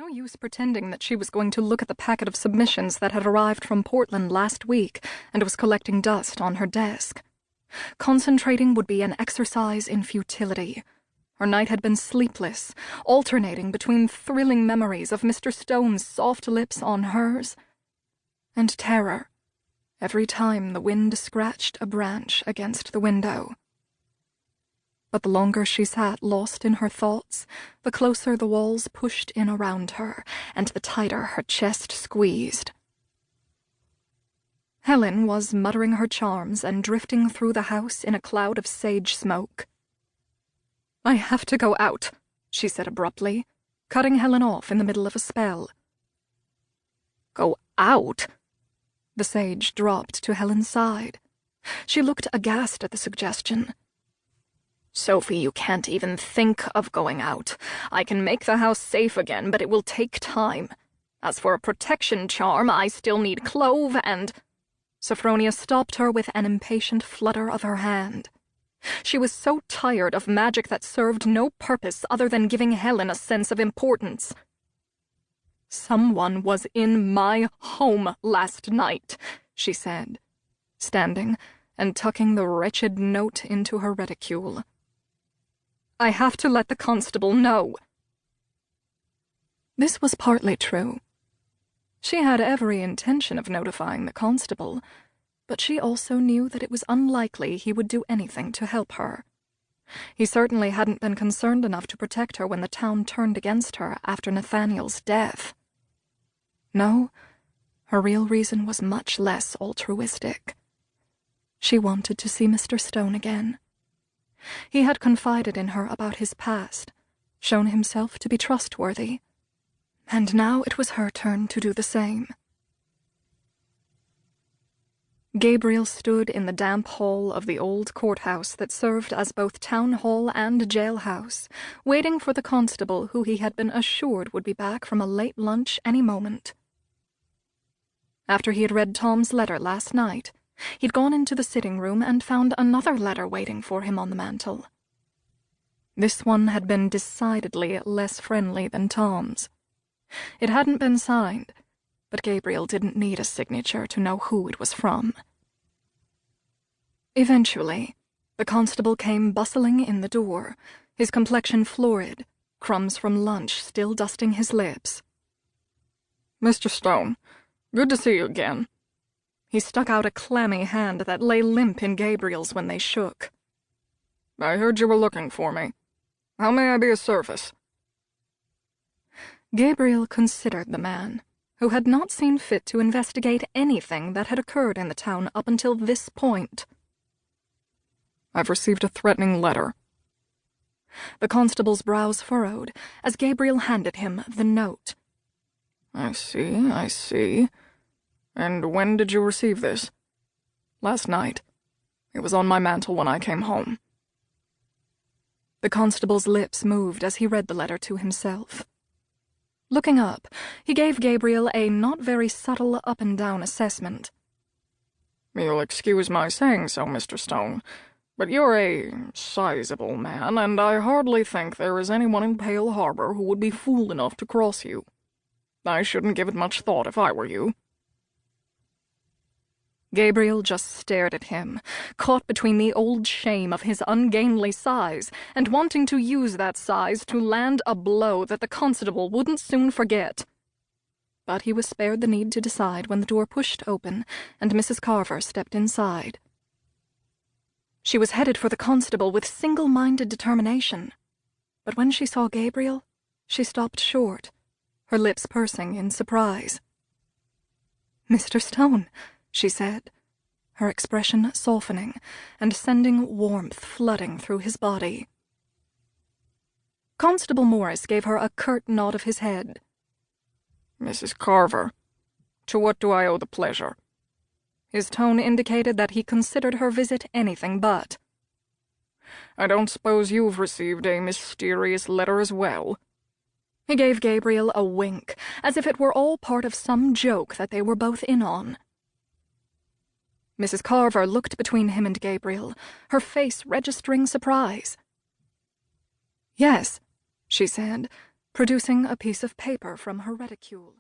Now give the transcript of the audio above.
No use pretending that she was going to look at the packet of submissions that had arrived from Portland last week and was collecting dust on her desk. Concentrating would be an exercise in futility. Her night had been sleepless, alternating between thrilling memories of Mr. Stone's soft lips on hers and terror every time the wind scratched a branch against the window. But the longer she sat lost in her thoughts, the closer the walls pushed in around her, and the tighter her chest squeezed. Helen was muttering her charms and drifting through the house in a cloud of sage smoke. "I have to go out," she said abruptly, cutting Helen off in the middle of a spell. "Go out?" The sage dropped to Helen's side. She looked aghast at the suggestion. "Sophie, you can't even think of going out. I can make the house safe again, but it will take time. As for a protection charm, I still need clove and—" Sophronia stopped her with an impatient flutter of her hand. She was so tired of magic that served no purpose other than giving Helen a sense of importance. "Someone was in my home last night," she said, standing and tucking the wretched note into her reticule. "I have to let the constable know." This was partly true. She had every intention of notifying the constable, but she also knew that it was unlikely he would do anything to help her. He certainly hadn't been concerned enough to protect her when the town turned against her after Nathaniel's death. No, her real reason was much less altruistic. She wanted to see Mr. Stone again. He had confided in her about his past, shown himself to be trustworthy, and now it was her turn to do the same. Gabriel stood in the damp hall of the old courthouse that served as both town hall and jailhouse, waiting for the constable who he had been assured would be back from a late lunch any moment. After he had read Tom's letter last night, he'd gone into the sitting room and found another letter waiting for him on the mantel. This one had been decidedly less friendly than Tom's. It hadn't been signed, but Gabriel didn't need a signature to know who it was from. Eventually, the constable came bustling in the door, his complexion florid, crumbs from lunch still dusting his lips. "Mr. Stone, good to see you again." He stuck out a clammy hand that lay limp in Gabriel's when they shook. "I heard you were looking for me. How may I be of service?" Gabriel considered the man, who had not seen fit to investigate anything that had occurred in the town up until this point. "I've received a threatening letter." The constable's brows furrowed as Gabriel handed him the note. I see. And when did you receive this?" "Last night. It was on my mantel when I came home." The constable's lips moved as he read the letter to himself. Looking up, he gave Gabriel a not very subtle up-and-down assessment. "You'll excuse my saying so, Mr. Stone, but you're a sizable man, and I hardly think there is anyone in Pale Harbor who would be fool enough to cross you. I shouldn't give it much thought if I were you." Gabriel just stared at him, caught between the old shame of his ungainly size and wanting to use that size to land a blow that the constable wouldn't soon forget. But he was spared the need to decide when the door pushed open and Mrs. Carver stepped inside. She was headed for the constable with single-minded determination, but when she saw Gabriel, she stopped short, her lips pursing in surprise. "Mr. Stone," she said, her expression softening and sending warmth flooding through his body. Constable Morris gave her a curt nod of his head. "Mrs. Carver, to what do I owe the pleasure?" His tone indicated that he considered her visit anything but. "I don't suppose you've received a mysterious letter as well?" He gave Gabriel a wink, as if it were all part of some joke that they were both in on. Mrs. Carver looked between him and Gabriel, her face registering surprise. "Yes," she said, producing a piece of paper from her reticule.